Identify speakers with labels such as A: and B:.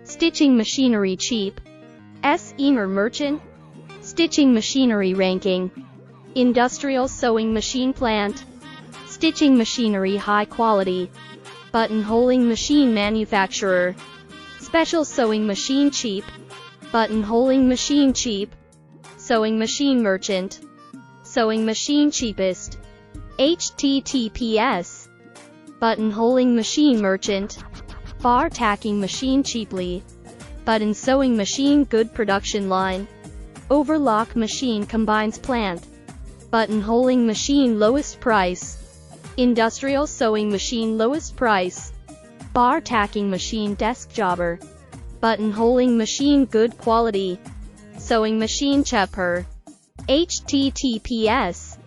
A: Stitching machinery cheap. SEMER merchant. Stitching machinery ranking. Industrial sewing machine plant. Stitching machinery high quality. Buttonholing machine manufacturer. Special sewing machine cheap. Buttonholing machine cheap. Sewing machine merchant. Sewing machine cheapest. HTTPS. Buttonholing machine merchant. Bar tacking machine cheaply. Button sewing machine good production line. Overlock machine combines plant. Buttonholing machine lowest price. Industrial sewing machine lowest price. Bar tacking machine desk jobber. Buttonholing machine good quality. Sewing machine cheaper. HTTPS.